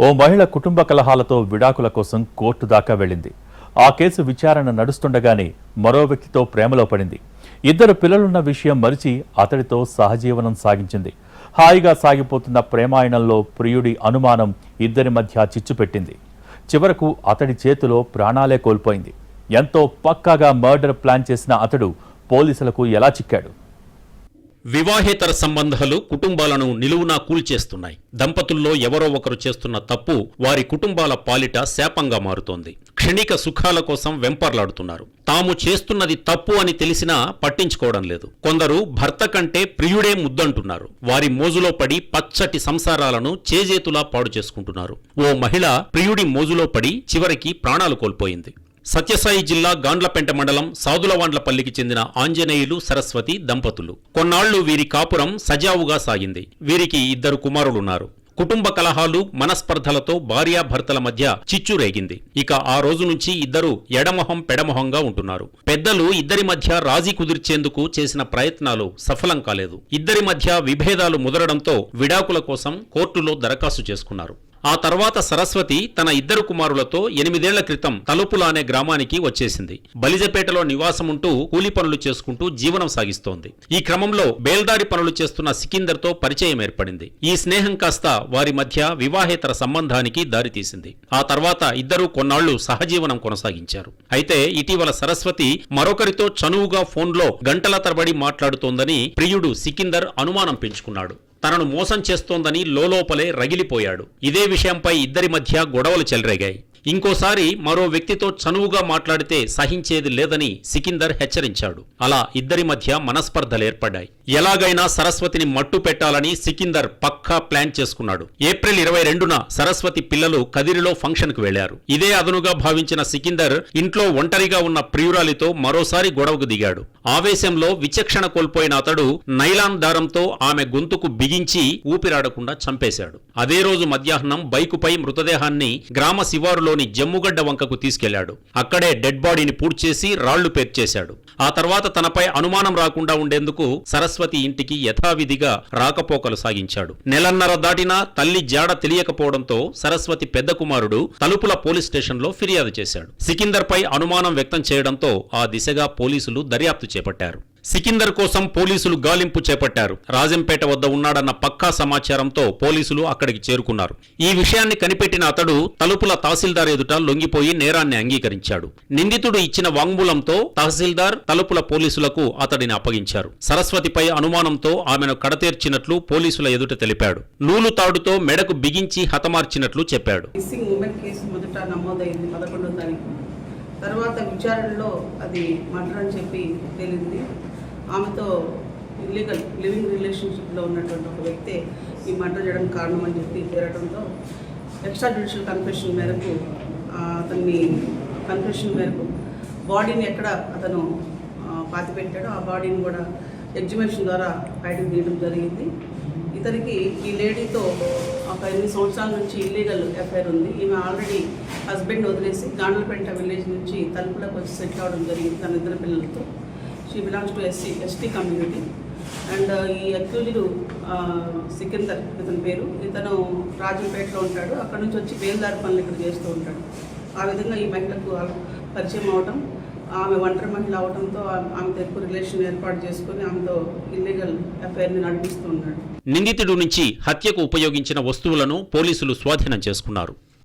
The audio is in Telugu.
ఓ మహిళ కుటుంబ కలహాలతో విడాకుల కోసం కోర్టు దాకా వెళ్ళింది. ఆ కేసు విచారణ నడుస్తుండగానే మరో వ్యక్తితో ప్రేమలో పడింది. ఇద్దరు పిల్లలున్న విషయం మరిచి అతడితో సహజీవనం సాగించింది. హాయిగా సాగిపోతున్న ప్రేమాయణంలో ప్రియుడి అనుమానం ఇద్దరి మధ్య చిచ్చు పెట్టింది. చివరకు అతడి చేతిలో ప్రాణాలే కోల్పోయింది. ఎంతో పక్కాగా మర్డర్ ప్లాన్ చేసిన అతడు పోలీసులకు ఎలా చిక్కాడు? వివాహేతర సంబంధాలు కుటుంబాలను నిలువునా కూల్చేస్తున్నాయి. దంపతుల్లో ఎవరో ఒకరు చేస్తున్న తప్పు వారి కుటుంబాల పాలిట శాపంగా మారుతోంది. క్షణిక సుఖాల కోసం వెంపర్లాడుతున్నారు. తాము చేస్తున్నది తప్పు అని తెలిసినా పట్టించుకోవడం లేదు. కొందరు భర్త కంటే ప్రియుడే ముద్దంటున్నారు. వారి మోజులో పడి పచ్చటి సంసారాలను చేజేతులా పాడు చేసుకుంటున్నారు. ఓ మహిళ ప్రియుడి మోజులో పడి చివరికి ప్రాణాలు కోల్పోయింది. సత్యసాయి జిల్లా గాండ్లపెంట మండలం సాదులవాండ్లపల్లికి చెందిన ఆంజనేయులు, సరస్వతి దంపతులు. కొన్నాళ్లు వీరి కాపురం సజావుగా సాగింది. వీరికి ఇద్దరు కుమారులున్నారు. కుటుంబ కలహాలు, మనస్పర్ధలతో భార్యాభర్తల మధ్య చిచ్చు రేగింది. ఇక ఆ రోజు నుంచి ఇద్దరు ఎడమొహం పెడమొహంగా ఉంటున్నారు. పెద్దలు ఇద్దరి మధ్య రాజీ కుదిర్చేందుకు చేసిన ప్రయత్నాలు సఫలం కాలేదు. ఇద్దరి మధ్య విభేదాలు ముదరడంతో విడాకుల కోసం కోర్టులో దరఖాస్తు చేసుకున్నారు. ఆ తర్వాత సరస్వతి తన ఇద్దరు కుమారులతో 8 ఏళ్ల క్రితం తలుపుల అనే గ్రామానికి వచ్చేసింది. బలిజపేటలో నివాసముంటూ కూలి పనులు చేసుకుంటూ జీవనం సాగిస్తోంది. ఈ క్రమంలో బేల్దారి పనులు చేస్తున్న సికిందర్తో పరిచయం ఏర్పడింది. ఈ స్నేహం కాస్త వారి మధ్య వివాహేతర సంబంధానికి దారితీసింది. ఆ తర్వాత ఇద్దరూ కొన్నాళ్లు సహజీవనం కొనసాగించారు. అయితే ఇటీవల సరస్వతి మరొకరితో చనువుగా ఫోన్లో గంటల తరబడి మాట్లాడుతోందని ప్రియుడు సికిందర్ అనుమానం పెంచుకున్నాడు. తనను మోసం చేస్తోందని లోలోపలే రగిలిపోయాడు. ఇదే విషయంపై ఇద్దరి మధ్య గొడవలు చెలరేగాయి. ఇంకోసారి మరో వ్యక్తితో చనువుగా మాట్లాడితే సహించేది లేదని సికిందర్ హెచ్చరించాడు. అలా ఇద్దరి మధ్య మనస్పర్ధలు ఏర్పడ్డాయి. ఎలాగైనా సరస్వతిని మట్టు పెట్టాలని సికిందర్ పక్కా ప్లాన్ చేసుకున్నాడు. ఏప్రిల్ 22న సరస్వతి పిల్లలు కదిరిలో ఫంక్షన్కు వెళ్లారు. ఇదే అదనుగా భావించిన సికిందర్ ఇంట్లో ఒంటరిగా ఉన్న ప్రియురాలితో మరోసారి గొడవకు దిగాడు. ఆవేశంలో విచక్షణ కోల్పోయిన అతడు నైలాన్ దారంతో ఆమె గొంతుకు బిగించి ఊపిరాడకుండా చంపేశాడు. అదే రోజు మధ్యాహ్నం బైకుపై మృతదేహాన్ని గ్రామ శివారులో జమ్ముగడ్డ వంకకు తీసుకెళ్లాడు. అక్కడే డెడ్ బాడీని పూడ్చేసి రాళ్లు పేర్చేశాడు. ఆ తర్వాత తనపై అనుమానం రాకుండా ఉండేందుకు సరస్వతి ఇంటికి యథావిధిగా రాకపోకలు సాగించాడు. నెలన్నర దాటినా తల్లి జాడ తెలియకపోవడంతో సరస్వతి పెద్ద కుమారుడు తలుపుల పోలీస్ స్టేషన్లో ఫిర్యాదు చేశాడు. సికిందర్పై అనుమానం వ్యక్తం చేయడంతో ఆ దిశగా పోలీసులు దర్యాప్తు చేపట్టారు. సికిందర్ కోసం పోలీసులు గాలింపు చేపట్టారు. రాజంపేట వద్ద ఉన్నాడన్న పక్కా సమాచారంతో పోలీసులు అక్కడికి చేరుకున్నారు. ఈ విషయాన్ని కనిపెట్టిన అతడు తలుపుల తహసీల్దార్ ఎదుట లొంగిపోయి నేరాన్ని అంగీకరించాడు. నిందితుడు ఇచ్చిన వాంగ్మూలంతో తహసీల్దార్ తలుపుల పోలీసులకు అతడిని అప్పగించారు. సరస్వతిపై అనుమానంతో ఆమెను కడతేర్చినట్లు పోలీసుల ఎదుట తెలిపాడు. నూలు తాడుతో మెడకు బిగించి హతమార్చినట్లు చెప్పాడు. తర్వాత విచారణలో అది మర్డర్ అని చెప్పి తేలింది. ఆమెతో ఇల్లీగల్ లివింగ్ రిలేషన్షిప్లో ఉన్నటువంటి ఒక వ్యక్తి ఈ మర్డర్ చేయడం కారణం అని చెప్పి తేలడంతో ఎక్స్ట్రా జ్యుడిషియల్ కన్ఫెషన్ మేరకు అతన్ని కన్ఫెషన్ మేరకు బాడీని ఎక్కడ అతను పాతిపెట్టాడో ఆ బాడీని కూడా ఎగ్జిబిషన్ ద్వారా బయటకు తీయడం జరిగింది. ఇతనికి ఈ లేడీతో ఒక 8 సంవత్సరాల నుంచి ఇల్లీగల్ ఎఫ్ఐఆర్ ఉంది. ఈమె ఆల్రెడీ హస్బెండ్ వదిలేసి గాండ్లపెంట విలేజ్ నుంచి తలుపులకు వచ్చి సెటిల్ అవ్వడం జరిగింది తన ఇద్దరు పిల్లలతో. She belongs to ST community. And ఈ అక్యూజ్డ్ సికిందర్ ఇతని పేరు. ఇతను రాజంపేటలో ఉంటాడు. అక్కడ నుంచి వచ్చి బేల్దారి పనులు ఇక్కడ చేస్తూ ఉంటాడు. ఆ విధంగా ఈ మహిళకు పరిచయం అవడం, ఆమె ఒంటరి మహిళ అవడంతో ఆమెతో ఎక్కువ రిలేషన్ ఏర్పాటు చేసుకుని ఆమెతో ఇల్లీగల్ అఫైర్ని నడిపిస్తూ ఉన్నాడు. నిందితుడి నుంచి హత్యకు ఉపయోగించిన వస్తువులను పోలీసులు స్వాధీనం చేసుకున్నారు.